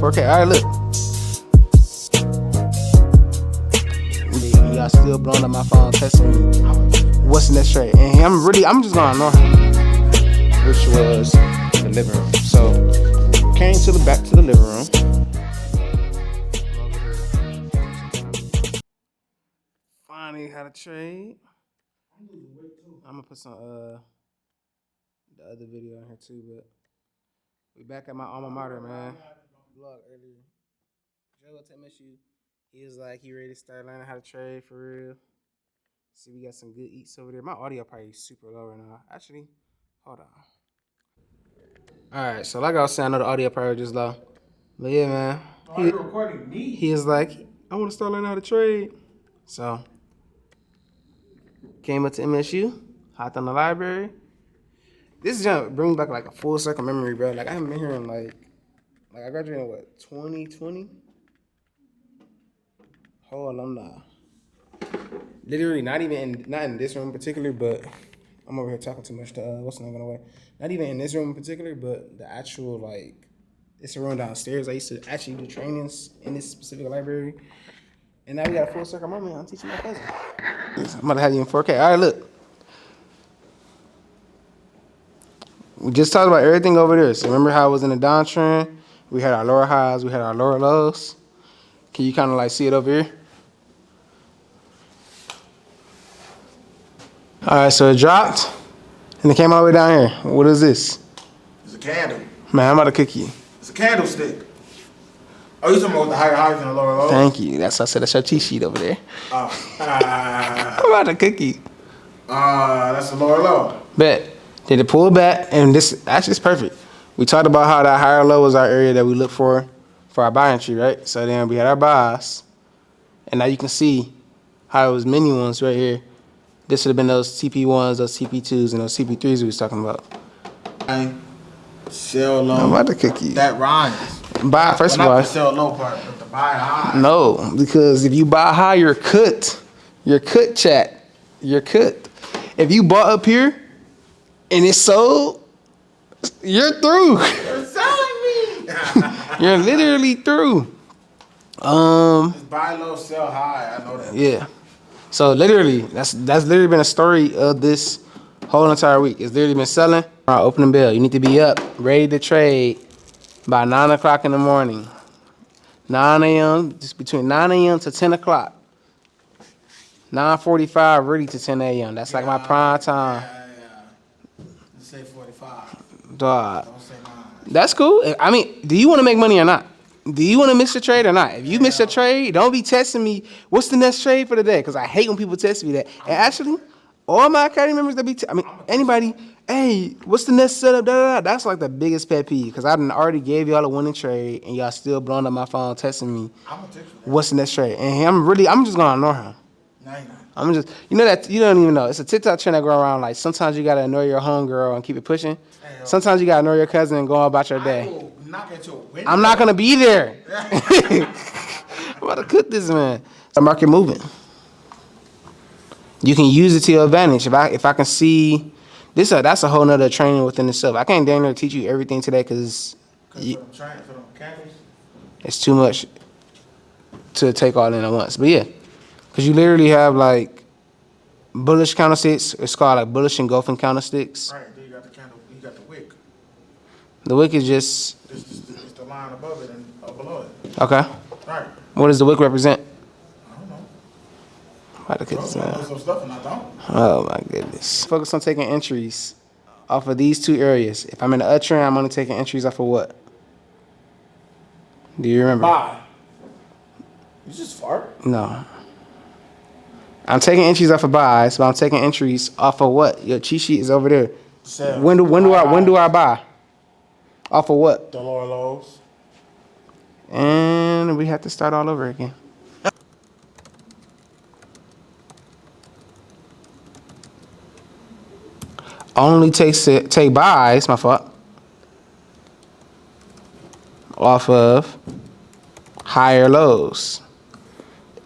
4K. All right, look. Y'all still blowing up my phone, testing me. What's next trade? And I'm just gonna ignore him. Which was the living room. So came back to the living room. Finally had a trade. I'm gonna put some the other video in here too, but we back at my alma mater, man. Vlog earlier. Joe to MSU. He was like, he ready to start learning how to trade for real. See, we got some good eats over there. My audio probably super low right now. Actually, hold on. All right, so like I was saying, I know the audio probably just low. But yeah, man. You're recording me? He is like, I want to start learning how to trade. So, came up to MSU, hopped on the library. This jump brings back like a full circle memory, bro. Like I haven't been here in like I graduated in what, 2020? Whole alumni. Literally not in this room in particular, but I'm over here talking too much to what's not gonna way. Not even in this room in particular, but the actual like it's a room downstairs. I used to actually do trainings in this specific library. And now we got a full circle moment. I'm teaching my cousin. I'm about to have you in 4K. All right, look. We just talked about everything over there. So remember how it was in the downtrend? We had our lower highs, we had our lower lows. Can you kind of like see it over here? All right, so it dropped, and it came all the way down here. What is this? It's a candle. Man, I'm about to cook you. It's a candlestick. Oh, you talking about the higher highs and the lower lows? Thank you. That's what I said. That's your cheat sheet over there. I'm about to cook you. That's the lower low. Bet. Did it pull back? And this actually is perfect. We talked about how that higher low was our area that we look for our buy entry, right? So then we had our buys, and now you can see how it was mini ones right here. This would have been those TP1s, those TP2s, and those TP3s we was talking about. Sell low. I'm about to cook you. That rhymes. Buy first of not all. the sell low part, but the buy high. No, because if you buy high, you're cut. You're cut, chat. You're cut. If you bought up here and it sold, you're through. You're selling me. You're literally through. Just buy low, sell high. I know that. Yeah. So literally, that's literally been a story of this whole entire week. It's literally been selling. All right, opening bell. You need to be up, ready to trade by 9 o'clock in the morning. 9 a.m. Just between 9 a.m. to 10 o'clock. 9:45, ready to 10 a.m. That's like my prime time. Yeah. Let's say 45. Dog. Don't say 9. That's cool. I mean, do you want to make money or not? Do you want to miss your trade or not? If you miss your trade, don't be testing me. What's the next trade for the day? Because I hate when people test me that. And actually, all my academy members that anybody, hey, what's the next setup? Da, da, da. That's like the biggest pet peeve because I already gave y'all a winning trade and y'all still blowing up my phone testing me. What's the next trade? And I'm just gonna ignore him. No, you're not. I'm just, you know that you don't even know. It's a TikTok trend that go around. Like sometimes you gotta annoy your homegirl and keep it pushing. Sometimes you gotta annoy your cousin and go about your day. I'm not gonna be there. I'm about to cook this, man. The market moving. You can use it to your advantage. If I can see this, that's a whole nother training within itself. I can't dare teach you everything today because it's too much to take all in at once. But yeah, because you literally have like bullish candlesticks. It's called like bullish engulfing candlesticks. Right. Then you got the candle. You got the wick. The wick is just. It's the line above it and below it. Okay. Right. What does the wick represent? I don't know. I'm about to cook this, I man. know some stuff and I don't. Oh my goodness. Focus on taking entries off of these two areas. If I'm in the uptrend, I'm only taking entries off of what? Do you remember? Buy. You just fart? No. I'm taking entries off of buys, but I'm taking entries off of what? Your cheat sheet is over there. Sell. When do I buy? Off of what? The lower lows. And we have to start all over again. Only take buys, my fault, off of higher lows.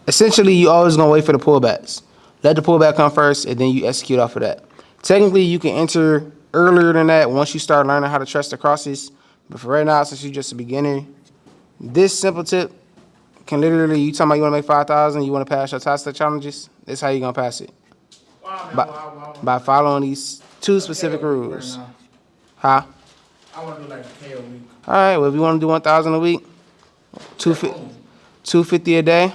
Essentially, you always gonna wait for the pullbacks. Let the pullback come first, and then you execute off of that. Technically, you can enter earlier than that once you start learning how to trust the crosses. But for right now, since you're just a beginner, This simple tip can literally, you talking about you want to make 5,000, you want to pass your Tesla challenges, this how you going to pass it. By following these two specific rules. Huh? I want to do like a K a week. All right, well, if you want to do 1,000 a week, 250 a day.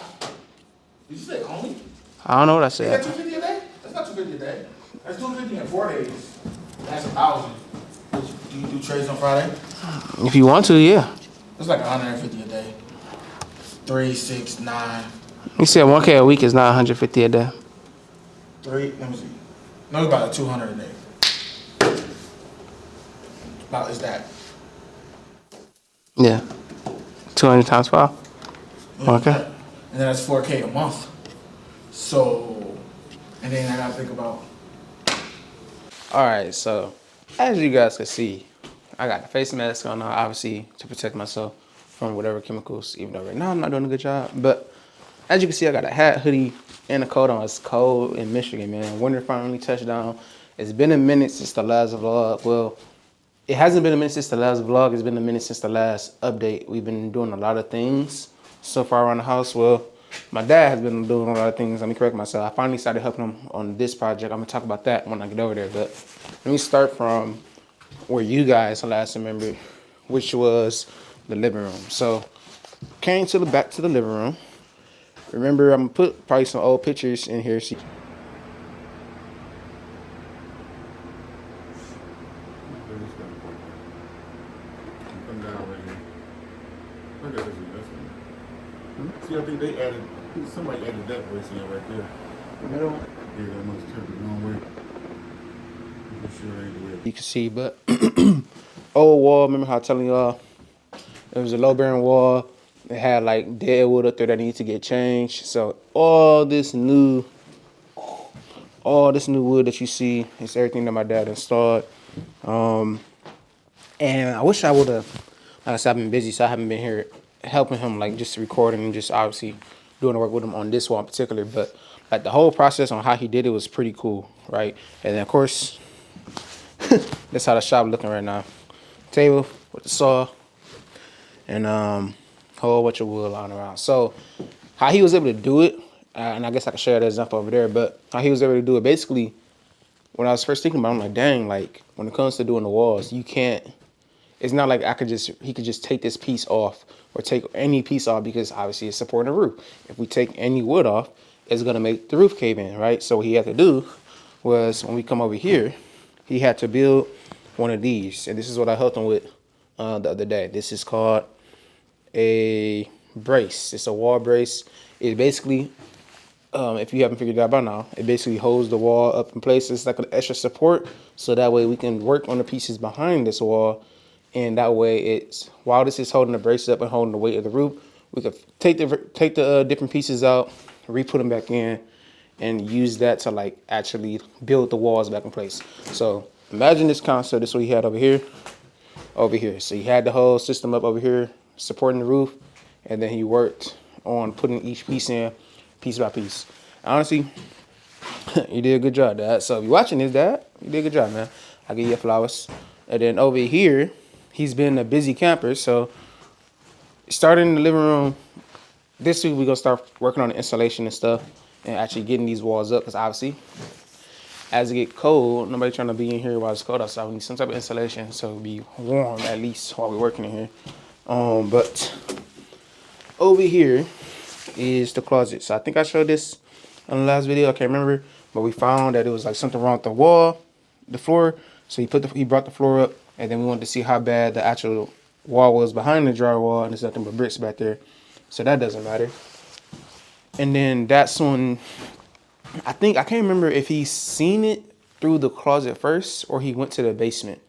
Did you say only? I don't know what I Is that said. 250 a day? That's not 250 a day. That's 250 in 4 days. That's 1,000. Do you do trades on Friday? If you want to, yeah. It's like 150 a day. 3, 6, 9. You said 1K a week is not 150 a day. 3. Let me see. No, it's about 200 a day. About is that? Yeah. 200 times 5. Okay. And then that's 4K a month. So, and then I gotta think about. All right, so as you guys can see, I got the face mask on, obviously to protect myself from whatever chemicals, even though right now I'm not doing a good job. But as you can see, I got a hat, hoodie, and a coat on. It's cold in Michigan, man. Winter finally touched down. It's been a minute since the last vlog. Well, it hasn't been a minute since the last vlog. It's been a minute since the last update. We've been doing a lot of things so far around the house. Well, my dad has been doing a lot of things. Let me correct myself. I finally started helping him on this project. I'm gonna talk about that when I get over there. But let me start from where you guys last remembered, which was the living room. So came to the back to the living room. Remember, I'm gonna put probably some old pictures in here. See. See, I think they added, somebody added that voice in right there. Middle. Yeah, that must turn the wrong way. I'm sure ain't the way. You can see, but old wall. Remember how I telling y'all it was a low bearing wall. It had like dead wood up there that needs to get changed. So all this new wood that you see is everything that my dad installed. And I wish I would have. Like I said, I've been busy, so I haven't been here helping him, like just recording and just obviously doing the work with him on this wall in particular. But like the whole process on how he did it was pretty cool, right? And then of course, that's how the shop looking right now. Table with the saw and whole bunch of wood lying around. So how he was able to do it, and I guess I can share that example over there. But how he was able to do it, basically, when I was first thinking about it, I'm like, dang, like when it comes to doing the walls, you can't. It's not like he could just take this piece off or take any piece off because obviously it's supporting the roof. If we take any wood off, it's gonna make the roof cave in, right? So what he had to do was when we come over here, he had to build one of these. And this is what I helped him with the other day. This is called a brace. It's a wall brace. It basically, if you haven't figured it out by now, it basically holds the wall up in place. It's like an extra support, so that way we can work on the pieces behind this wall. And that way, it's while this is holding the brace up and holding the weight of the roof, we could take the different pieces out, re-put them back in, and use that to like actually build the walls back in place. So imagine this concept. This is what he had over here. So he had the whole system up over here supporting the roof, and then he worked on putting each piece in, piece by piece. Honestly, you did a good job, Dad. So if you're watching this, Dad, you did a good job, man. I'll give you your flowers. And then over here, he's been a busy camper, so starting in the living room, this week we're going to start working on the installation and stuff and actually getting these walls up because obviously as it get cold, nobody trying to be in here while it's cold outside. We need some type of insulation so it'll be warm at least while we're working in here. But over here is the closet. So I think I showed this on the last video. I can't remember, but we found that it was like something wrong with the wall, the floor. So he brought the floor up, and then we wanted to see how bad the actual wall was behind the drywall, and there's nothing but bricks back there. So that doesn't matter. And then that's when I can't remember if he seen it through the closet first or he went to the basement.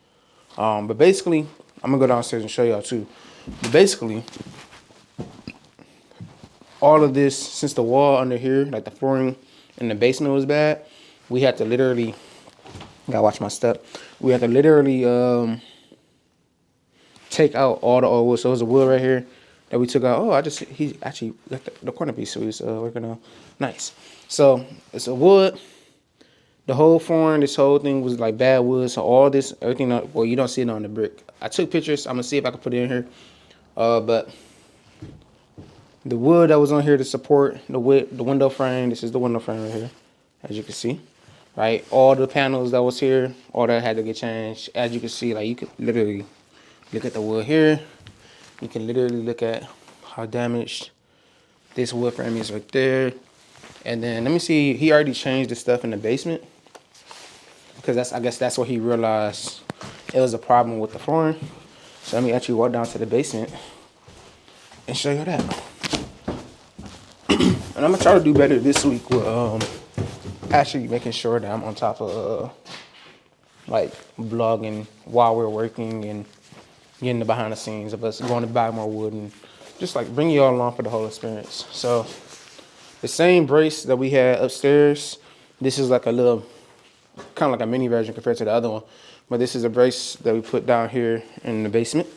But basically, I'm gonna go downstairs and show y'all too. But basically, all of this, since the wall under here, like the flooring in the basement was bad, we had to literally, gotta watch my step. We had to literally take out all the old wood. So it was a wood right here that we took out. Oh, he actually got the corner piece, so he was working on. Nice. So it's a wood. The whole flooring, this whole thing was like bad wood. So all this, everything, well, you don't see it on the brick. I took pictures. I'm gonna see if I can put it in here. But the wood that was on here to support the window frame. This is the window frame right here, as you can see. Right, all the panels that was here, all that had to get changed. As you can see, like you could literally look at the wood here. You can literally look at how damaged this wood frame is right there. And then let me see, he already changed the stuff in the basement because I guess that's what he realized it was a problem with the flooring. So let me actually walk down to the basement and show you that. And I'm gonna try to do better this week with actually making sure that I'm on top of like vlogging while we're working and getting the behind the scenes of us going to buy more wood and just like bring you all along for the whole experience. So the same brace that we had upstairs, this is like a little, kind of like a mini version compared to the other one. But this is a brace that we put down here in the basement.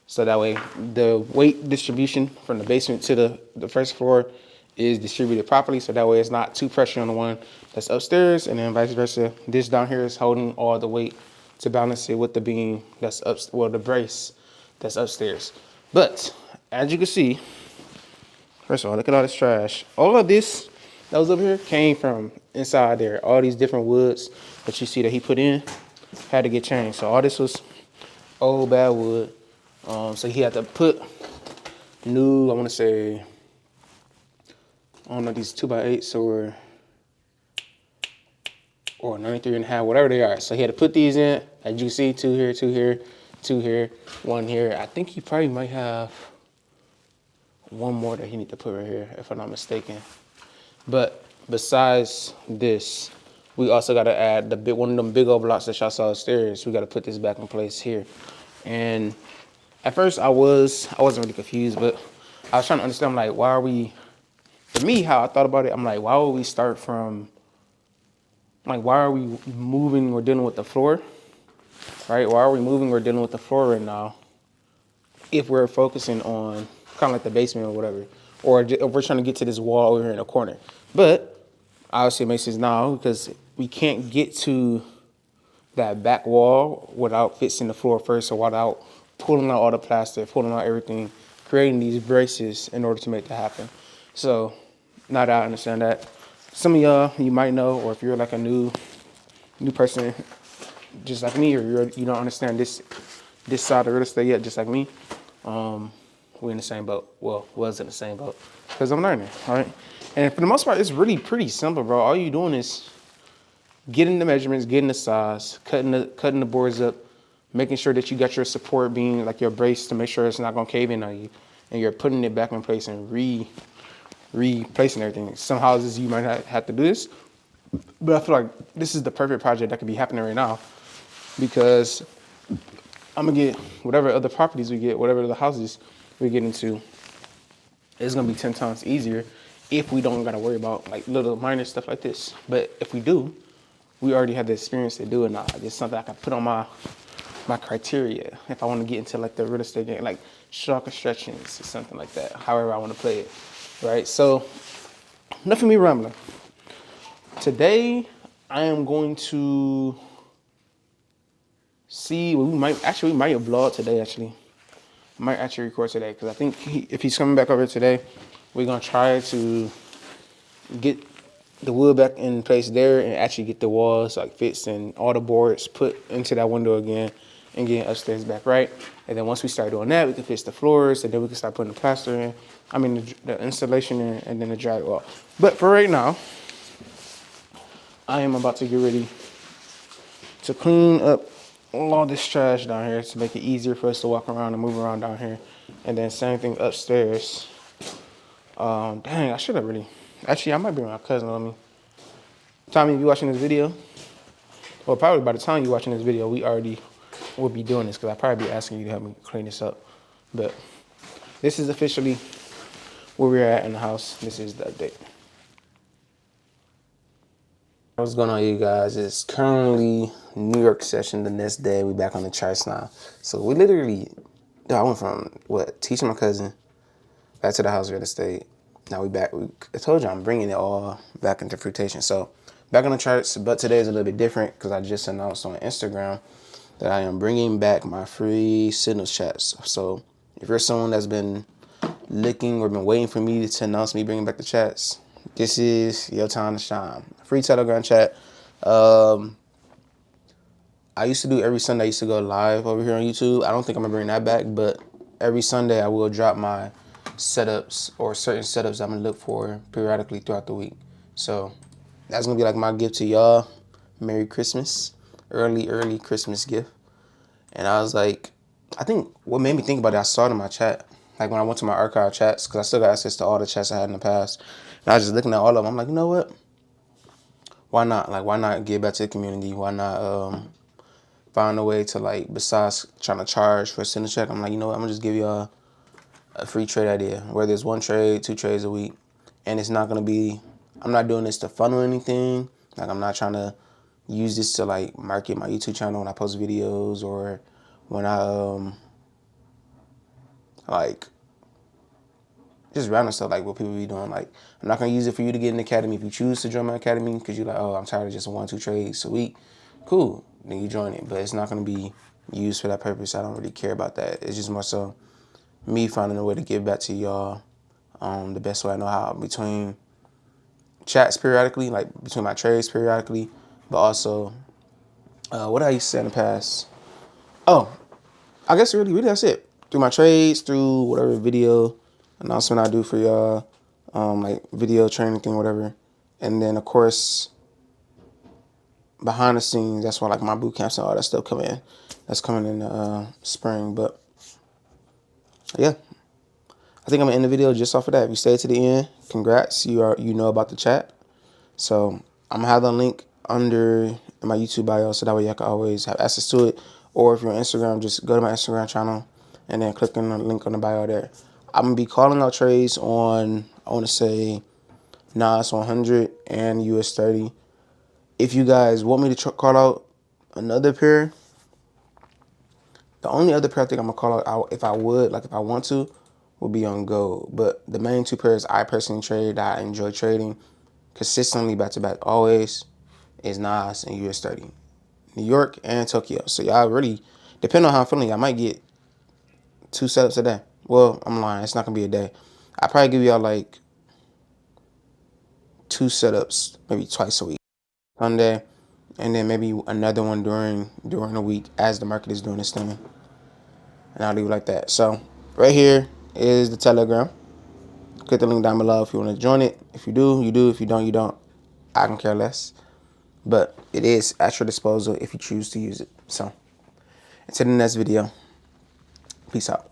So that way the weight distribution from the basement to the first floor is distributed properly. So that way it's not too pressure on the one that's upstairs, and then vice versa. This down here is holding all the weight to balance it with the beam that's up, well, the brace that's upstairs. But as you can see, first of all, look at all this trash. All of this that was up here came from inside there. All these different woods that you see that he put in had to get changed. So all this was old bad wood. So he had to put new, I want to say, I don't know, these 2x8s or 93 and a half, whatever they are. So he had to put these in. As you see, 2 here, 2 here, 2 here, 1 here. I think he probably might have one more that he need to put right here, if I'm not mistaken. But besides this, we also got to add one of them big old blocks that y'all saw upstairs. We got to put this back in place here. And at first I wasn't really confused, but I was trying to understand, like, why are we, for me, how I thought about it, I'm like, why would we start from, like, why are we moving or dealing with the floor, right? Why are we moving or dealing with the floor right now if we're focusing on kind of like the basement or whatever, or if we're trying to get to this wall over here in the corner? But obviously it makes sense now because we can't get to that back wall without fixing the floor first, or without pulling out all the plastic, pulling out everything, creating these braces in order to make that happen. So now that I understand that, some of y'all, you might know, or if you're like a new person just like me, or you don't understand this side of real estate yet just like me, we're in the same boat. Well, was in the same boat because I'm learning, all right? And for the most part, it's really pretty simple, bro. All you're doing is getting the measurements, getting the size, cutting the boards up, making sure that you got your support beam, like your brace, to make sure it's not gonna cave in on you, and you're putting it back in place and replacing everything. Some houses you might have to do this, but I feel like this is the perfect project that could be happening right now, because I'm gonna get whatever other properties we get, whatever the houses we get into, it's gonna be 10 times easier if we don't gotta worry about like little minor stuff like this. But if we do, we already have the experience to do it now. It's something I can put on my criteria if I want to get into like the real estate game, like short constructions or something like that, however I want to play it, right? So enough of me rambling. Today I am going to see, we might vlog today actually. Might actually record today, because I think if he's coming back over today, we're gonna try to get the wood back in place there and actually get the walls like fixed and all the boards put into that window again and get upstairs back right. And then once we start doing that, we can fix the floors, and then we can start putting the plaster in. I mean the installation in, and then the drywall. But for right now, I am about to get ready to clean up all this trash down here to make it easier for us to walk around and move around down here. And then same thing upstairs. Dang, I should have really, actually I might bring my cousin with me. Tommy, if you watching this video, well, probably by the time you're watching this video, we already will be doing this, because I'll probably be asking you to help me clean this up. But this is officially where we're at in the house. This is the update. What's going on, you guys? It's currently New York session, the next day. We back on the charts now. So we literally, I went from teaching my cousin back to the house real estate. Now we back. I told you I'm bringing it all back into fruition. So back on the charts, but today is a little bit different because I just announced on Instagram that I am bringing back my free signals chats. So if you're someone that's been looking or been waiting for me to announce me bringing back the chats, this is your time to shine. Free Telegram chat. I used to do every Sunday. I used to go live over here on YouTube. I don't think I'm gonna bring that back, but every Sunday I will drop my setups or certain setups I'm gonna look for periodically throughout the week. So that's gonna be like my gift to y'all. Merry Christmas, early Christmas gift. And I was like, I think what made me think about it, I saw it in my chat. Like when I went to my archive chats, because I still got access to all the chats I had in the past. And I was just looking at all of them. I'm like, you know what? Why not? Like, why not give back to the community? Why not find a way to, like, besides trying to charge for a center check, I'm like, you know what? I'm gonna just give y'all a free trade idea. Whether it's 1 trade, 2 trades a week. And it's not gonna be, I'm not doing this to funnel anything. Like, I'm not trying to use this to, like, market my YouTube channel when I post videos or when I like just random stuff like what people be doing. Like, I'm not gonna use it for you to get in the academy. If you choose to join my academy because you're like, oh, I'm tired of just 1, 2 trades a week, cool, then you join it. But it's not gonna be used for that purpose. I don't really care about that. It's just more so me finding a way to give back to y'all the best way I know how, between chats periodically, like between my trades periodically, but also what I used to say in the past. Oh, I guess really that's it. Through my trades, through whatever video announcement I do for y'all, like video training thing, whatever. And then of course, behind the scenes, that's why like my boot camps and all that stuff come in. That's coming in the spring. But yeah, I think I'm gonna end the video just off of that. If you stayed to the end, congrats. You know about the chat. So I'm gonna have the link under in my YouTube bio, so that way you can always have access to it. Or if you're on Instagram, just go to my Instagram channel and then click on the link on the bio there. I'm gonna be calling out trades on, I want to say, NAS 100 and US 30. If you guys want me to call out another pair, the only other pair I think I'm gonna call out, if I would, like if I want to, would be on gold. But the main 2 pairs I personally trade, that I enjoy trading consistently back to back always, is NAS and US 30. New York and Tokyo. So y'all really, depending on how I'm feeling, I might get 2 setups a day. Well, I'm lying. It's not going to be a day. I probably give y'all like 2 setups maybe twice a week. Sunday, and then maybe another one during the week as the market is doing its thing. And I'll leave it like that. So right here is the Telegram. Click the link down below if you want to join it. If you do, you do. If you don't, you don't. I can care less. But it is at your disposal if you choose to use it. So until the next video, peace out.